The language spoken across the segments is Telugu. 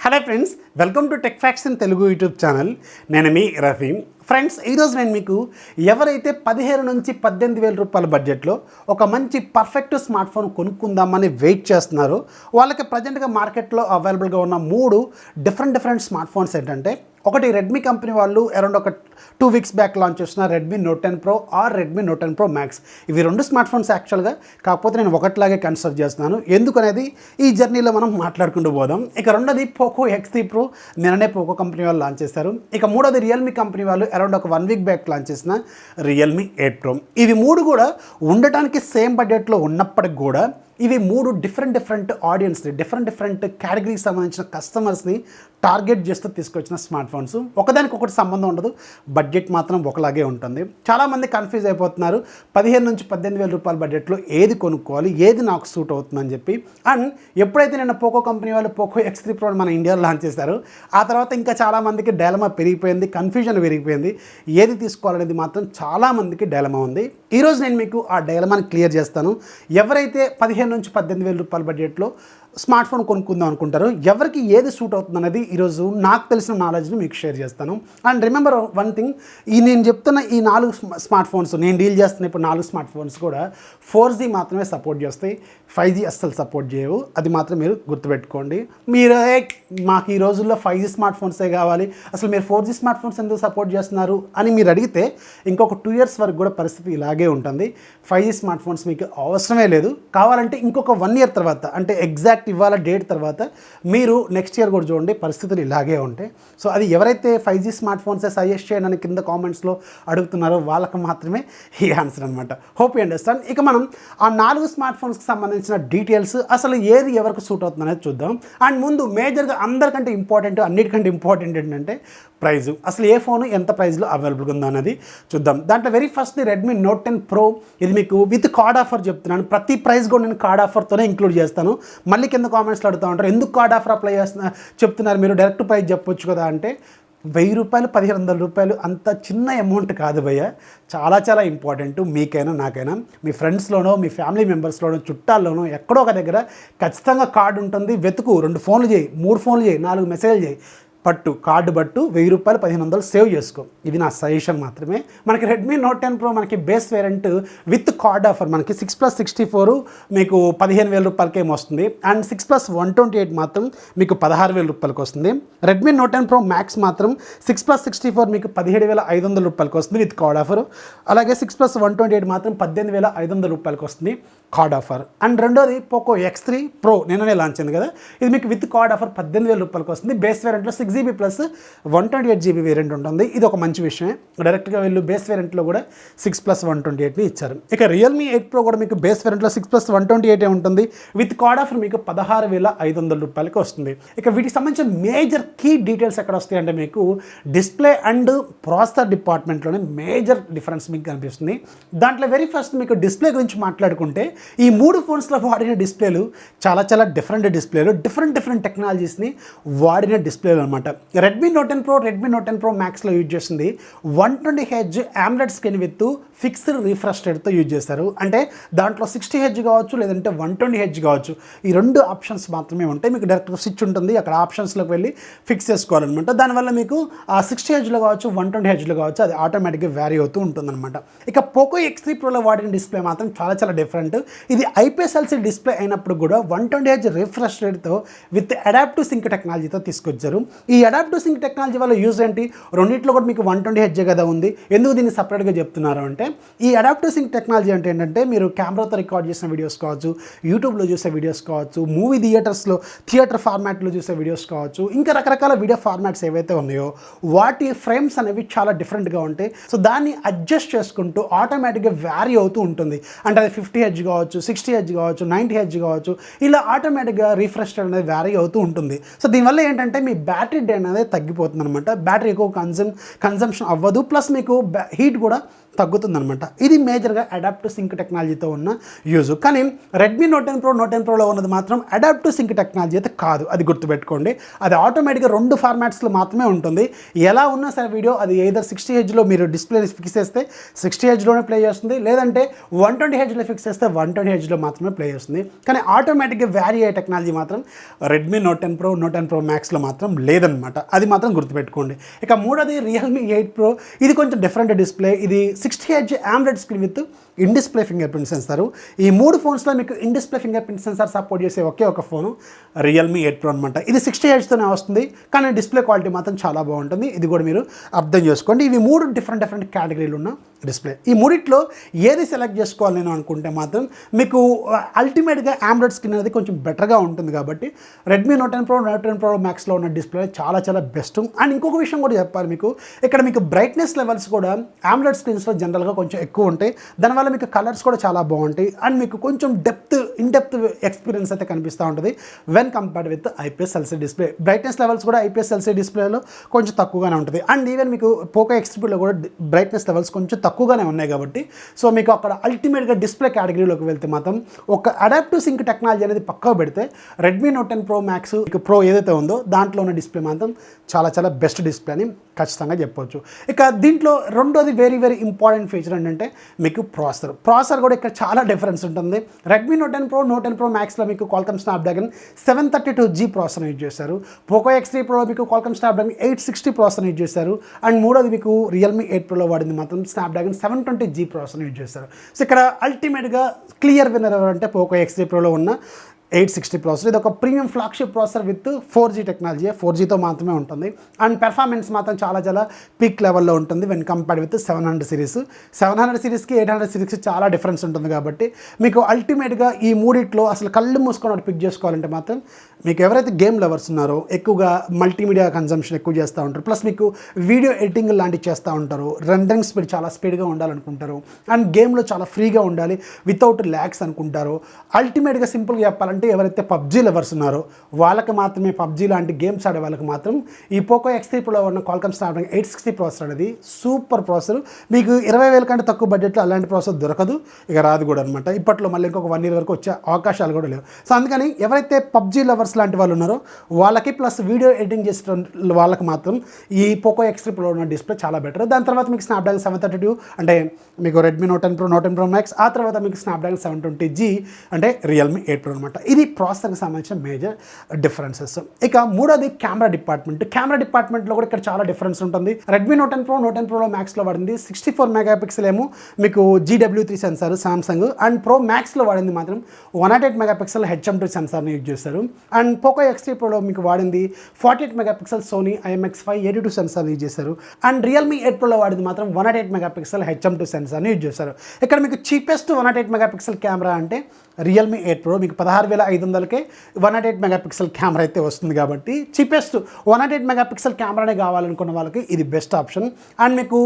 Hello friends, welcome to tech facts in Telugu YouTube channel. నేను మీ రఫీ. ఫ్రెండ్స్, ఈరోజు నేను మీకు ఎవరైతే 17 నుంచి 18,000 రూపాయల బడ్జెట్లో ఒక మంచి పర్ఫెక్ట్ స్మార్ట్ ఫోన్ కొనుక్కుందామని వెయిట్ చేస్తున్నారో వాళ్ళకి ప్రజెంట్గా మార్కెట్లో అవైలబుల్గా ఉన్న 3 డిఫరెంట్ స్మార్ట్ ఫోన్స్ ఏంటంటే, ఒకటి రెడ్మీ కంపెనీ వాళ్ళు అరౌండ్ ఒక 2 వీక్స్ బ్యాక్ లాంచ్ చేసిన Redmi Note 10 Pro or Redmi Note 10 Pro Max. ఇవి 2 స్మార్ట్ ఫోన్స్ యాక్చువల్గా, కాకపోతే నేను ఒకటిలాగే కన్సిడర్ చేస్తున్నాను. ఎందుకనేది ఈ జర్నీలో మనం మాట్లాడుకుంటూ పోదాం. ఇక రెండోది పోకో X3 ప్రో, నిన్ననే పోకో కంపెనీ వాళ్ళు లాంచ్ చేశారు. ఇక మూడోది రియల్మీ కంపెనీ వాళ్ళు అరౌండ్ ఒక 1 వీక్ బ్యాక్ లాంచ్ చేసిన రియల్మీ 8 ప్రో. ఇవి 3 కూడా ఉండటానికి సేమ్ బడ్జెట్లో ఉన్నప్పటికి కూడా ఇవి 3 డిఫరెంట్ ఆడియన్స్ని, డిఫరెంట్ కేటగిరీకి సంబంధించిన కస్టమర్స్ని టార్గెట్ చేస్తూ తీసుకొచ్చిన స్మార్ట్ ఫోన్స్. ఒకదానికొకటి సంబంధం ఉండదు, బడ్జెట్ మాత్రం ఒకలాగే ఉంటుంది. చాలామంది కన్ఫ్యూజ్ అయిపోతున్నారు 17 నుంచి 18,000 రూపాయల బడ్జెట్లో ఏది కొనుక్కోవాలి, ఏది నాకు సూట్ అవుతుందని చెప్పి. అండ్ ఎప్పుడైతే నిన్న పోకో కంపెనీ వాళ్ళు పోకో X3 ప్రో మన ఇండియాలో లాంచ్ చేశారో ఆ తర్వాత ఇంకా చాలామందికి డైలమా పెరిగిపోయింది, కన్ఫ్యూజన్ పెరిగిపోయింది. ఏది తీసుకోవాలనేది మాత్రం చాలామందికి డైలమా ఉంది. ఈరోజు నేను మీకు ఆ డైలమాని క్లియర్ చేస్తాను. ఎవరైతే 15 నుంచి 18,000 రూపాయల బడ్జెట్లో స్మార్ట్ ఫోన్ కొనుక్కుందాం అనుకుంటారో ఎవరికి ఏది సూట్ అవుతుంది అనేది ఈరోజు నాకు తెలిసిన నాలెడ్జ్ని మీకు షేర్ చేస్తాను. అండ్ రిమెంబర్ వన్ థింగ్, నేను చెప్తున్న ఈ 4 స్మార్ట్ ఫోన్స్, నేను డీల్ చేస్తున్న ఇప్పుడు 4 స్మార్ట్ ఫోన్స్ కూడా 4G మాత్రమే సపోర్ట్ చేస్తాయి, 5G అస్సలు సపోర్ట్ చేయవు. అది మాత్రం మీరు గుర్తుపెట్టుకోండి. మీరు మాకు ఈ రోజుల్లో 5G స్మార్ట్ ఫోన్సే కావాలి, అసలు మీరు 4G స్మార్ట్ ఫోన్స్ ఎందుకు సపోర్ట్ చేస్తున్నారు అని మీరు అడిగితే ఇంకొక 2 ఇయర్స్ వరకు కూడా పరిస్థితి ఇలాగే ఉంటుంది. 5G స్మార్ట్ ఫోన్స్ మీకు అవసరమే లేదు. కావాలంటే ఇంకొక 1 ఇయర్ తర్వాత, అంటే ఎగ్జాక్ట్ ఇవాళ డేట్ తర్వాత మీరు నెక్స్ట్ ఇయర్ కూడా చూడండి, పరిస్థితులు ఇలాగే ఉంటాయి. సో అది ఎవరైతే 5G స్మార్ట్ ఫోన్సే సజెస్ట్ చేయడానికి కింద కామెంట్స్లో అడుగుతున్నారో వాళ్ళకి మాత్రమే ఈ ఆన్సర్ అనమాట. Hope you understand. ఇక మనం ఆ 4 స్మార్ట్ ఫోన్స్కి సంబంధించిన డీటెయిల్స్, అసలు ఏది ఎవరికి సూట్ అవుతుంది అనేది చూద్దాం. అండ్ ముందు మేజర్గా అందరికంటే అన్నిటికంటే ఇంపార్టెంట్ ఏంటంటే ప్రైజ్. అసలు ఏ ఫోన్ ఎంత ప్రైస్లో అవైలబుల్గా ఉందో అనేది చూద్దాం. దాంట్లో very first Redmi Note 10 pro. ఇది మీకు విత్ కార్డ్ ఆఫర్ చెప్తున్నాను. ప్రతి ప్రైస్ కూడా నేను కార్డ్ ఆఫర్తోనే ఇంక్లూడ్ చేస్తాను. మళ్ళీ కింద కామెంట్స్లో అడుగుతూ ఉంటారు, ఎందుకు కార్డ్ ఆఫర్ అప్లై చెప్తున్నారు మీరు, డైరెక్ట్ ప్రైస్ చెప్పొచ్చు కదా అంటే, 1000 రూపాయలు 1,500 రూపాయలు అంత చిన్న అమౌంట్ కాదు భయ్య. చాలా ఇంపార్టెంట్. మీకైనా నాకైనా, మీ ఫ్రెండ్స్లోనో మీ ఫ్యామిలీ మెంబర్స్లోనో చుట్టాల్లోనో ఎక్కడో ఒక దగ్గర ఖచ్చితంగా కార్డు ఉంటుంది. వెతుకు, 2 ఫోన్లు చేయి, 3 ఫోన్లు చేయి, 4 మెసేజ్లు చేయి, కార్డు పట్టు 1000 రూపాయలు 1,500 సేవ్ చేసుకో. ఇది నా సజెషన్ మాత్రమే. మనకి రెడ్మీ నోట్ 10 ప్రో మనకి base variant with card offer మనకి 6+64 మీకు 15,000 రూపాయలకి ఏమో వస్తుంది. అండ్ 6+128 మాత్రం మీకు 16,000 రూపాయలకి వస్తుంది. రెడ్మీ నోట్ 10 ప్రో మ్యాక్స్ మాత్రం 6+64 మీకు 17,500 రూపాయలకి వస్తుంది విత్ కార్డ్ ఆఫర్. అలాగే 6+128 మాత్రం 18,500 రూపాయలకి వస్తుంది కార్డ్ ఆఫర్. అండ్ రెండోది పోకో X3 ప్రో నిన్ననే లాంచ్ అయింది కదా, ఇది మీకు విత్ కార్డ్ ఆఫర్ 18,000 రూపాయలకి వస్తుంది. Base వేరియంట్లో 6GB plus 128GB variant ఉంటుంది. ఇది ఒక మంచి విషయమే. డైరెక్ట్గా వీళ్ళు బేస్ వేరియంట్లో కూడా 6+128ని ఇచ్చారు. ఇక రియల్మీ 8 ప్రో కూడా మీకు బేస్ వేరియంట్లో 6+128 ఉంటుంది. విత్ కార్డ్ ఆఫర్ మీకు 16,500 రూపాయలకి వస్తుంది. ఇక వీటికి సంబంధించిన మేజర్ కీ డీటెయిల్స్ ఎక్కడ వస్తాయంటే, మీకు డిస్ప్లే అండ్ ప్రాసెసర్ డిపార్ట్మెంట్లోనే మేజర్ డిఫరెన్స్ మీకు కనిపిస్తుంది. దాంట్లో వెరీ ఫస్ట్ మీకు డిస్ప్లే గురించి మాట్లాడుకుంటే, ఈ 3 ఫోన్స్లో వాడిన డిస్ప్లేలు చాలా డిఫరెంట్ డిస్ప్లేలు, డిఫరెంట్ టెక్నాలజీస్ని వాడిన డిస్ప్లేలు అనమాట. Redmi Note 10 Pro, Redmi Note 10 Pro మ్యాక్స్లో యూజ్ చేసింది 120Hz AMOLED screen with fixed refresh రేట్తో యూజ్ చేశారు. అంటే దాంట్లో 60Hz కావచ్చు, లేదంటే 120Hz కావచ్చు, ఈ 2 ఆప్షన్స్ మాత్రమే ఉంటాయి. మీకు డైరెక్ట్ స్విచ్ ఉంటుంది, అక్కడ ఆప్షన్స్లోకి వెళ్ళి ఫిక్స్ చేసుకోవాలన్నమాట. దానివల్ల మీకు ఆ 60Hzలో కావచ్చు, 120Hzలో కావచ్చు, అది ఆటోమేటిక్గా వ్యారీ అవుతూ ఉంటుందన్నమాట. ఇక పోకో X3 ప్రోలో వాడిన డిస్ప్లే మాత్రం చాలా డిఫరెంట్. ఇది IPS LCD డిస్ప్లే అయినప్పుడు కూడా 120Hz రిఫ్రెష్ రేట్తో విత్ అడాప్టివ్ సింక్ టెక్నాలజీతో తీసుకొచ్చారు. ఈ అడాప్టివ్ సింక్ టెక్నాలజీ వల్ల యూజ్ ఏంటి, రెండింటిలో కూడా మీకు 120Hz కదా ఉంది, ఎందుకు దీన్ని సపరేట్గా చెప్తున్నారు అంటే, ఈ అడాప్టివ్ సింక్ టెక్నాలజీ అంటే ఏంటంటే, మీరు కెమెరాతో రికార్డ్ చేసిన వీడియోస్ కావచ్చు, యూట్యూబ్లో చూసే వీడియోస్ కావచ్చు, మూవీ థియేటర్ ఫార్మాట్లో చూసే వీడియోస్ కావచ్చు, ఇంకా రకరకాల వీడియో ఫార్మాట్స్ ఏవైతే ఉన్నాయో వాటి ఫ్రేమ్స్ అనేవి చాలా డిఫరెంట్గా ఉంటాయి. సో దాన్ని అడ్జస్ట్ చేసుకుంటూ ఆటోమేటిక్గా వ్యారీ అవుతూ ఉంటుంది. అంటే అది 50Hz కావచ్చు, 60Hz కావచ్చు, 90Hz కావచ్చు, ఇలా ఆటోమేటిక్గా రిఫ్రెష్ అనేది వ్యారీ అవుతూ ఉంటుంది. సో దీనివల్ల ఏంటంటే మీ బ్యాటరీ డ్రైన్ అనేది తగ్గిపోతుంది అనమాట. బ్యాటరీ ఎక్కువ కన్జంప్షన్ అవ్వదు, ప్లస్ మీకు హీట్ కూడా తగ్గుతుందనమాట. ఇది మేజర్గా అడాప్టివ్ సింక్ టెక్నాలజీతో ఉన్న యూజ్. కానీ రెడ్మీ నోట్ 10 ప్రో, నోట్ 10 ప్రోలో ఉన్నది మాత్రం అడాప్టివ్ సింక్ టెక్నాలజీ అయితే కాదు, అది గుర్తుపెట్టుకోండి. అది ఆటోమేటిక్గా 2 ఫార్మాట్స్లో మాత్రమే ఉంటుంది. ఎలా ఉన్నా సరే వీడియో అది ఏదర్ 60Hzలో మీరు డిస్ప్లే ఫిక్స్ చేస్తే 60Hzలోనే ప్లే చేస్తుంది, లేదంటే 120Hzలో ఫిక్స్ చేస్తే 120Hzలో మాత్రమే ప్లే చేస్తుంది. కానీ ఆటోమేటిక్గా వ్యారీ అయ్యే టెక్నాలజీ మాత్రం Redmi Note 10 Pro, Note 10 Pro మ్యాక్స్లో మాత్రం లేదనమాట. అది మాత్రం గుర్తుపెట్టుకోండి. ఇక మూడోది రియల్మీ 8 ప్రో. ఇది కొంచెం డిఫరెంట్ డిస్ప్లే. ఇది 60Hz AMOLED screen with in display finger print censor. ఈ 3 ఫోన్స్లో మీకు in display finger print censor support చేసే ఒకే ఒక ఫోను రియల్మీ 8 ప్రో అనమాట. ఇది 60Hzతోనే వస్తుంది, కానీ డిస్ప్లే క్వాలిటీ మాత్రం చాలా బాగుంటుంది. ఇది కూడా మీరు అర్థం చేసుకోండి. ఇవి 3 డిఫరెంట్ కేటగిరీలు ఉన్న డిస్ప్లే. ఈ మూడిట్లో ఏది సెలెక్ట్ చేసుకోవాలి నేను అనుకుంటే మాత్రం మీకు అల్టిమేట్గా AMOLED స్క్రీన్ అనేది కొంచెం బెటర్గా ఉంటుంది. కాబట్టి Redmi Note 10 Pro, Note 10 Pro మ్యాక్స్లో ఉన్న డిస్ప్లే చాలా బెస్ట్. అండ్ ఇంకొక విషయం కూడా చెప్పాలి మీకు, ఇక్కడ మీకు బ్రైట్నెస్ లెవెల్స్ కూడా AMOLED స్క్రీన్స్లో జనరల్గా కొంచెం ఎక్కువ ఉంటాయి. దానివల్ల మీకు కలర్స్ కూడా చాలా బాగుంటాయి. అండ్ మీకు కొంచెం ఇన్ డెప్త్ ఎక్స్పీరియన్స్ అయితే కనిపిస్తూ ఉంటుంది when compared with IPS LCD display. Brightness levels కూడా IPS LCD డిస్ప్లేలో కొంచెం తక్కువగానే ఉంటుంది. అండ్ ఈవెన్ మీకు పోకో X3లో కూడా బ్రైట్నెస్ లెవెల్స్ కొంచెం తక్కువగానే ఉన్నాయి. కాబట్టి సో మీకు అక్కడ అల్టిమేట్గా డిస్ప్లే కేటగిరీలోకి వెళ్తే మాత్రం ఒక అడాప్టివ్ సింక్ టెక్నాలజీ అనేది పక్కా పెడితే Redmi Note 10 Pro max pro ఏదైతే ఉందో దాంట్లో ఉన్న డిస్ప్లే మాత్రం చాలా బెస్ట్ డిస్ప్లే అని ఖచ్చితంగా చెప్పవచ్చు. ఇక దీంట్లో రెండోది వెరీ ఇంపార్టెంట్ ఫీచర్ ఏంటంటే మీకు ప్రాసెసర్ కూడా ఇక్కడ చాలా డిఫరెన్స్ ఉంటుంది. Redmi Note 10 Pro, Note 10 Pro మ్యాక్స్లో మీకు Qualcomm Snapdragon 732G processor use చేశారు. పోకో X3 ప్రో మీకు Qualcomm Snapdragon 860 ప్రాసెసర్ యూజ్ చేశారు. అండ్ మూడోది మీకు రియల్మీ 8 ప్రోలో వాడింది మాత్రం Snapdragon 720G ప్రాసెసర్ యూజ్ చేశారు. సో ఇక్కడ అల్టిమేట్గా క్లియర్ విన్నర్ ఎవరంటే పోకో X3 ప్రోలో ఉన్న 860 ప్రాసెసర్. ఇది ఒక premium flagship processor with 4G technology. 4Gతో మాత్రమే ఉంటుంది. అండ్ పెర్ఫార్మెన్స్ మాత్రం చాలా పీక్ లెవెల్లో ఉంటుంది వెన్ కంపేర్డ్ విత్ 700 సిరీస్. 700 సిరీస్కి 800 సిరీస్కి చాలా డిఫరెన్స్ ఉంటుంది. కాబట్టి మీకు అల్టిమేట్గా ఈ మూడిట్లో అసలు కళ్ళు మూసుకొని పిక్ చేసుకోవాలంటే మాత్రం మీకు ఎవరైతే గేమ్ లవర్స్ ఉన్నారో, ఎక్కువగా మల్టీమీడియా కన్జంప్షన్ ఎక్కువ చేస్తూ ఉంటారు, ప్లస్ మీకు వీడియో ఎడిటింగ్ లాంటివి చేస్తూ ఉంటారు, రెండరింగ్ స్పీడ్ చాలా స్పీడ్గా ఉండాలనుకుంటారు, అండ్ గేమ్లో చాలా ఫ్రీగా ఉండాలి వితౌట్ ల్యాగ్స్ అనుకుంటారు. అల్టిమేట్గా సింపుల్గా చెప్పాలంటే ఎవరైతే పబ్జీ లవర్స్ ఉన్నారో వాళ్ళకి మాత్రమే, పబ్జీ లాంటి గేమ్స్ ఆడే వాళ్ళకి మాత్రం ఈ పోకో X3 ప్రోలో ఉన్న Qualcomm Snapdragon 860 ప్రాసెసర్ అనేది సూపర్ ప్రాసెసర్. మీకు 20,000 కంటే తక్కువ బడ్జెట్లో అలాంటి ప్రాసెసర్ దొరకదు, ఇక రాదు కూడా అనమాట. ఇప్పట్లో మళ్ళీ ఇంకొక 1 year వరకు వచ్చే అవకాశాలు కూడా లేవు. సో అందుకని ఎవరైతే పబ్జీ లవర్స్ లాంటి వాళ్ళు ఉన్నారో వాళ్ళకి, ప్లస్ వీడియో ఎడిటింగ్ చేసే వాళ్ళకి మాత్రం ఈ పోకో X3 ప్రోలో ఉన్న డిస్ప్లే చాలా బెటర్. దాని తర్వాత మీకు Snapdragon 732 అంటే మీకు Redmi Note 10 Pro, Note 10 Pro max, ఆ తర్వాత మీకు Snapdragon 720G అంటే రియల్మీ 8 ప్రో అనమాట. ఇది ప్రాసెసర్కి సంబంధించిన మేజర్ డిఫరెన్సెస్. ఇక మూడోది కెమెరా డిపార్ట్మెంట్లో కూడా ఇక్కడ చాలా డిఫరెన్స్ ఉంటుంది. Redmi Note 10 Pro, Note 10 Pro మ్యాక్స్లో వాడింది 64 మెగాపిక్సెల్ ఏమో మీకు GW3 sensor Samsung, and Pro మ్యాక్స్లో వాడింది మాత్రం 108 మెగాపిక్సెల్ HM2 సెన్సార్ని యూజ్ చేస్తారు. అండ్ పోకో X3 ప్రోలో మీకు వాడింది 48 మెగాపిక్సెల్ సోనీ IMX582 సెన్సార్ని యూజ్ చేశారు. అండ్ రియల్మీ 8 ప్రోలో వాడింది మాత్రం 108 మెగాపిక్సెల్ HM2 సెన్సార్ని యూజ్ చేశారు. ఇక్కడ మీకు చీపెస్ట్ 108 మెగాపిక్సెల్ కెమెరా అంటే రియల్మీ 8 ప్రో మీకు 16,500కే 108 మెగాపిక్సెల్ కెమెరా అయితే వస్తుంది. కాబట్టి చీపెస్ట్ 108 మెగాపిక్సెల్ కెమెరానే కావాలనుకున్న వాళ్ళకి ఇది బెస్ట్ ఆప్షన్. అండ్ మీకు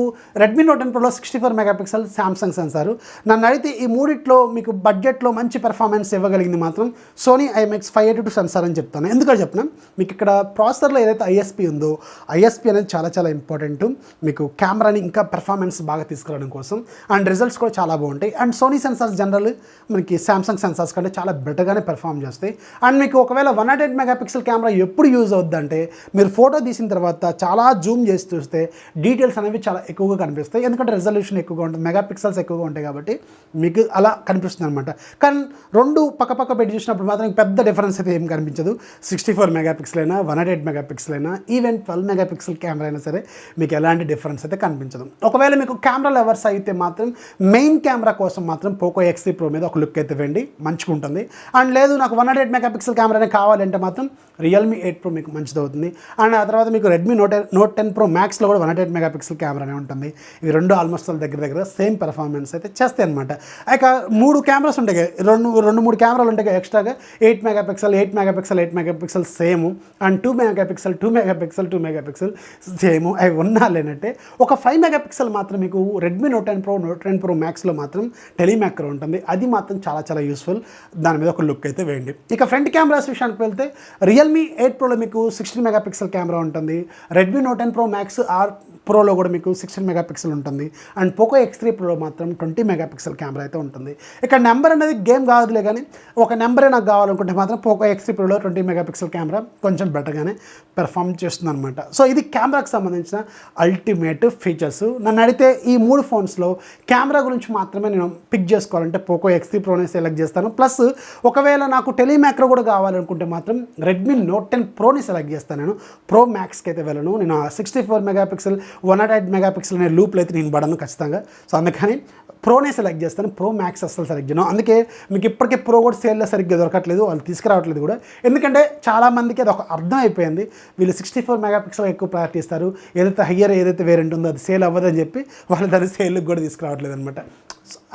రెడ్మీ నోట్ 10 ప్రోలో 64 మెగాపిక్సెల్ సామ్సంగ్ సెన్సారు. నన్ను అడిగితే ఈ మూడిట్లో మీకు బడ్జెట్లో మంచి పెర్ఫార్మెన్స్ ఇవ్వగలిగింది మాత్రం సోనీ IMX582 సెన్సార్ అని చెప్తాను. ఎందుకంటే చెప్తున్నా మీకు ఇక్కడ ప్రాసెసర్లో ఏదైతే ISP ఉందో, ISP అనేది చాలా ఇంపార్టెంట్ మీకు కెమెరాని ఇంకా పెర్ఫార్మెన్స్ బాగా తీసుకురావడం కోసం. అండ్ రిజల్ట్స్ కూడా చాలా బాగుంటాయి. అండ్ సోనీ సెన్సార్స్ జనరల్ మనకి సామ్సంగ్ సెన్సార్స్ కంటే చాలా బెటర్గానే పెర్ఫామ్ చేస్తాయి. అండ్ మీకు ఒకవేళ 108 మెగాపిక్సెల్ కెమెరా ఎప్పుడు యూజ్ అవుద్దంటే మీరు ఫోటో తీసిన తర్వాత చాలా జూమ్ చేసి చూస్తే డీటెయిల్స్ అనేవి చాలా ఎక్కువగా కనిపిస్తాయి. ఎందుకంటే రెజల్యూషన్ ఎక్కువగా ఉంటుంది, మెగాపిక్సెల్స్ ఎక్కువగా ఉంటాయి కాబట్టి మీకు అలా కనిపిస్తుంది అనమాట. కానీ రెండు పక్క పెట్టి చూసినప్పుడు మాత్రం పెద్ద డిఫరెన్స్ అయితే ఏం కనిపించదు. 64 మెగాపిక్సెల్ అయినా, 108 మెగాపిక్సెల్ అయినా, ఈవెన్ 12 మెగాపిక్సెల్ కెమెరా అయినా సరే మీకు ఎలాంటి డిఫరెన్స్ అయితే కనిపించదు. ఒకవేళ మీకు కెమెరా లవర్స్ అయితే మాత్రం మెయిన్ కెమెరా కోసం మాత్రం పోకో X3 ప్రో మీద ఒక లుక్ అయితే వెండి మంచిగా ఉంటుంది. అండ్ లేదు నాకు 108 మెగాపిక్సెల్ కెమెరానే కావాలంటే మాత్రం రియల్మీ 8 ప్రో మీకు మంచిది అవుతుంది. అండ్ ఆ తర్వాత మీకు రెడ్మీ నోట్ 10 ప్రో మ్యాక్స్లో కూడా 108 మెగాపిక్సెల్ కెమెరానే ఉంటుంది. ఇవి రెండు ఆల్మోస్ట్ దగ్గర సేమ్ పెర్ఫార్మెన్స్ అయితే చేస్తాయి అనమాట. ఇక 3 కెమెరాస్ ఉంటాయి, రెండు మూడు కెమెరాలు ఉంటాయి ఎక్స్ట్రాగా, 8 megapixel same, and 2 megapixel same. అవి ఉన్నా లేనట్టే ఒక 5 మెగాపిక్సెల్ మాత్రం మీకు రెడ్మీ నోట్ 10 ప్రో మ్యాక్స్లో మాత్రం టెలిమాక్రో ఉంటుంది. అది మాత్రం చాలా యూస్ఫుల్. దాని మీద ఒక లుక్ అయితే వేయండి. ఇక ఫ్రంట్ కెమెరాస్ విషయానికి వెళ్తే రియల్మీ 8 ప్రోలో మీకు 16 మెగాపిక్సెల్ కెమెరా ఉంటుంది. Redmi Note 10 Pro Max or ప్రోలో కూడా మీకు 16 మెగాపిక్సెల్ ఉంటుంది. అండ్ పోకో X3 ప్రోలో మాత్రం 20 మెగాపిక్సెల్ కెమెరా అయితే ఉంటుంది. ఇక్కడ నెంబర్ అనేది గేమ్ కాదులే కానీ ఒక నెంబరే నాకు కావాలనుకుంటే మాత్రం పోకో X3 ప్రోలో 20 మెగాపిక్సెల్ కెమెరా కొంచెం బెటర్గానే పెర్ఫామ్ చేస్తుంది అనమాట. సో ఇది కెమెరాకి సంబంధించిన అల్టిమేట్ ఫీచర్స్. నన్ను అడిగితే ఈ 3 ఫోన్స్లో కెమెరా గురించి మాత్రమే నేను పిక్ చేసుకోవాలంటే పోకో X3 ప్రోని సెలెక్ట్ చేస్తాను. ప్లస్ ఒకవేళ నాకు టెలిమాక్రో కూడా కావాలనుకుంటే మాత్రం రెడ్మీ నోట్ 10 ప్రోని సెలెక్ట్ చేస్తాను. నేను ప్రో మ్యాక్స్కి అయితే వెళ్ళను. నేను 64 మెగాపిక్సెల్ 108 మెగాపిక్సెల్ అనే లూప్లో అయితే నేను పడను ఖచ్చితంగా. సో అందుకని ప్రోనే సెలెక్ట్ చేస్తాను. ప్రో మ్యాక్స్ అస్సలు సెలెక్ట్ చేయను. అందుకే మీకు ఇప్పటికే ప్రో కూడా సేల్లో సరిగ్గా దొరకట్లేదు, వాళ్ళు తీసుకురావట్లేదు కూడా. ఎందుకంటే చాలామందికి అది ఒక అర్థం అయిపోయింది, వీళ్ళు 64 మెగాపిక్సెల్ ఎక్కువ ప్రయారిటీ ఇస్తారు, ఏదైతే హయ్యర్ ఏదైతే వేరియంట్ ఉందో అది సేల్ అవ్వదని చెప్పి వాళ్ళు దాన్ని సేల్కి కూడా తీసుకురావట్లేదు అనమాట.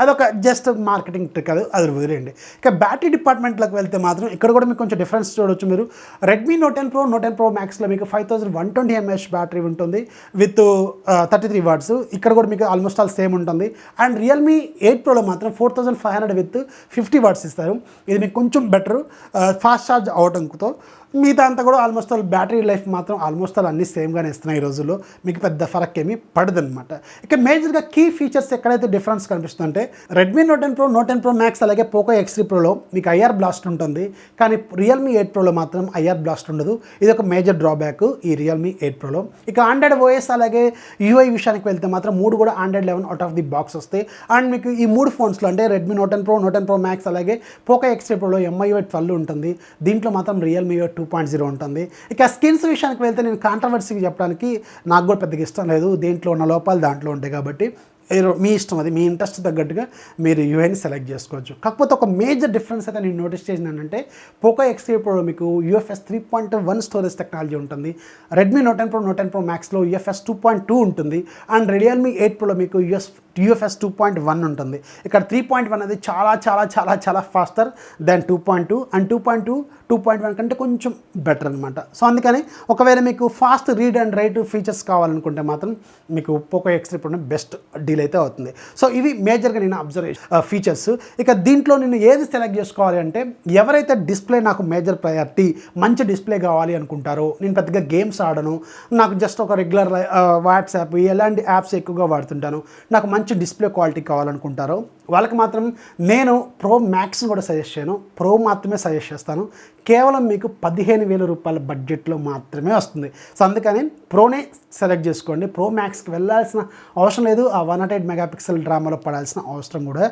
అదొక జస్ట్ మార్కెటింగ్ ట్రిక్, అది వదిలేయండి. ఇక బ్యాటరీ డిపార్ట్మెంట్లోకి వెళ్తే మాత్రం ఇక్కడ కూడా మీకు కొంచెం డిఫరెన్స్ చూడవచ్చు. మీరు రెడ్మీ నోట్ 10 ప్రో మ్యాక్స్లో మీకు 5120 mAh బ్యాటరీ ఉంటుంది విత్ 33 వాట్స్. ఇక్కడ కూడా మీకు ఆల్మోస్ట్ ఆల్ సేమ్ ఉంటుంది. అండ్ రియల్మీ 8 ప్రోలో మాత్రం 4500 విత్ 50 వాట్స్ ఇస్తారు. ఇది మీకు కొంచెం బెటర్ ఫాస్ట్ ఛార్జ్ అవడంతో. మిగతా అంతా కూడా ఆల్మోస్ట్ ఆల్ బ్యాటరీ లైఫ్ మాత్రం ఆల్మోస్ట్ ఆల్ అన్నీ సేమ్గానే ఇస్తున్నాయి ఈ రోజుల్లో, మీకు పెద్ద ఫరక్ ఏమీ పడదనమాట. ఇక మేజర్గా కీ ఫీచర్స్ ఎక్కడైతే డిఫరెన్స్ కనిపిస్తుందంటే రెడ్మీ నోట్ 10 ప్రో మ్యాక్స్ అలాగే పోకో X3 ప్రోలో మీకు ఐఆర్ బ్లాస్ట్ ఉంటుంది, కానీ రియల్మీ 8 ప్రోలో మాత్రం ఐఆర్ బ్లాస్ట్ ఉండదు. ఇది ఒక మేజర్ డ్రాబ్యాక్ ఈ రియల్మీ 8 ప్రోలో. ఇక ఆండ్రాయిడ్ ఓఎస్ అలాగే యూఐ విషయానికి వెళ్తే మాత్రం 3 కూడా Android 11 out of the box వస్తాయి. అండ్ మీకు ఈ 3 ఫోన్స్లో అంటే రెడ్మీ నోట్ 10 ప్రో మ్యాక్స్ అలాగే పోకో X3 ప్రోలో MIUI 12 ఉంటుంది. దీంట్లో మాత్రం రియల్మీ 2.0 ఉంటుంది. ఇక స్కిన్స్ విషయానికి వెళ్తే నేను కాంట్రవర్సీకి చెప్పడానికి నాకు కూడా పెద్దగా ఇష్టం లేదు, దేంట్లో ఉన్న లోపాలు దాంట్లో ఉంటాయి కాబట్టి మీ ఇష్టం, అది మీ ఇంట్రెస్ట్ తగ్గట్టుగా మీరు యూఐని సెలెక్ట్ చేసుకోవచ్చు. కాకపోతే ఒక మేజర్ డిఫరెన్స్ అయితే నేను నోటీస్ చేసినానంటే పోకో X3 ప్రోలో మీకు UFS 3.1 స్టోరేజ్ టెక్నాలజీ ఉంటుంది. రెడ్మీ నోట్ 10 ప్రో మ్యాక్స్లో UFS 2.2 ఉంటుంది. అండ్ రియల్మీ 8 ప్రోలో మీకు UFS 2.1 ఉంటుంది. ఇక్కడ 3.1 అనేది చాలా చాలా చాలా చాలా ఫాస్టర్ దెన్ 2.2 అండ్ 2.1 కంటే కొంచెం బెటర్ అనమాట. సో అందుకని ఒకవేళ మీకు fast read and right features కావాలనుకుంటే మాత్రం మీకు పోకో X3 ప్రోనే బెస్ట్ డీల్ అయితే అవుతుంది. సో ఇవి మేజర్గా నేను అబ్జర్వేషన్ ఫీచర్స్. ఇక దీంట్లో నేను ఏది సెలెక్ట్ చేసుకోవాలి అంటే ఎవరైతే డిస్ప్లే నాకు మేజర్ ప్రయారిటీ, మంచి డిస్ప్లే కావాలి అనుకుంటారో, నేను పెద్దగా గేమ్స్ ఆడను, నాకు జస్ట్ ఒక రెగ్యులర్ వాట్సాప్ ఎలాంటి యాప్స్ ఎక్కువగా వాడుతుంటాను, నాకు మంచి డిస్ప్లే క్వాలిటీ కావాలనుకుంటారో వాళ్ళకి మాత్రం నేను ప్రో మ్యాక్స్ని కూడా సజెస్ట్ చేయను, ప్రో మాత్రమే సజెస్ట్ చేస్తాను. కేవలం మీకు 15,000 రూపాయల బడ్జెట్లో మాత్రమే వస్తుంది. సో అందుకని ప్రోనే సెలెక్ట్ చేసుకోండి. ప్రో మ్యాక్స్కి వెళ్ళాల్సిన అవసరం లేదు, ఆ 108 మెగాపిక్సెల్ డ్రామాలో పడాల్సిన అవసరం కూడా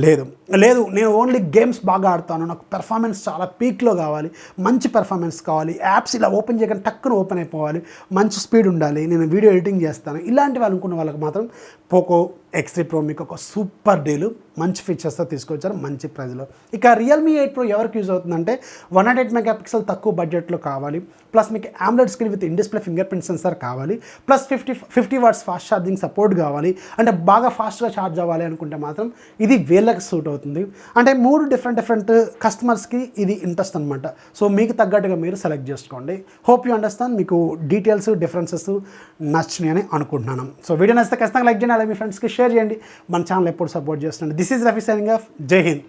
లేదు. నేను ఓన్లీ గేమ్స్ బాగా ఆడతాను, నాకు పెర్ఫార్మెన్స్ చాలా పీక్లో కావాలి, మంచి పెర్ఫార్మెన్స్ కావాలి, యాప్స్ ఇలా ఓపెన్ చేయగానే టక్కున ఓపెన్ అయిపోవాలి, మంచి స్పీడ్ ఉండాలి, నేను వీడియో ఎడిటింగ్ చేస్తాను, ఇలాంటివి అనుకున్న వాళ్ళకి మాత్రం పోకో X3 ప్రో మీకు ఒక సూపర్ డీలు, మంచి ఫీచర్స్తో తీసుకొచ్చారు మంచి ప్రైస్లో. ఇక రియల్మీ 8 ప్రో ఎవరికి యూజ్ అవుతుందంటే 108 మెగాపిక్సెల్ తక్కువ బడ్జెట్లో కావాలి, ప్లస్ మీకు AMOLED screen with in display finger print sensor కావాలి, plus 50 watts fast charging support కావాలి, అంటే బాగా ఫాస్ట్గా ఛార్జ్ అవ్వాలి అనుకుంటే మాత్రం ఇది వీళ్ళకి సూట్ అవుతుంది. అంటే 3 డిఫరెంట్ కస్టమర్స్కి ఇది ఇంట్రెస్ట్ అనమాట. సో మీకు తగ్గట్టుగా మీరు సెలెక్ట్ చేసుకోండి. హోప్ యూ అండర్స్టాండ్, మీకు డీటెయిల్స్ డిఫరెన్సెస్ నచ్చినాయి అని అనుకుంటున్నాను. సో వీడియో నచ్చితే ఖచ్చితంగా లైక్ చేయండి, అలాగే మీ ఫ్రెండ్స్కి షేర్ చేయండి. మన ఛానల్ ఎప్పుడు సపోర్ట్ చేస్తున్నాను. This is Rafi signing off. జై హింద్.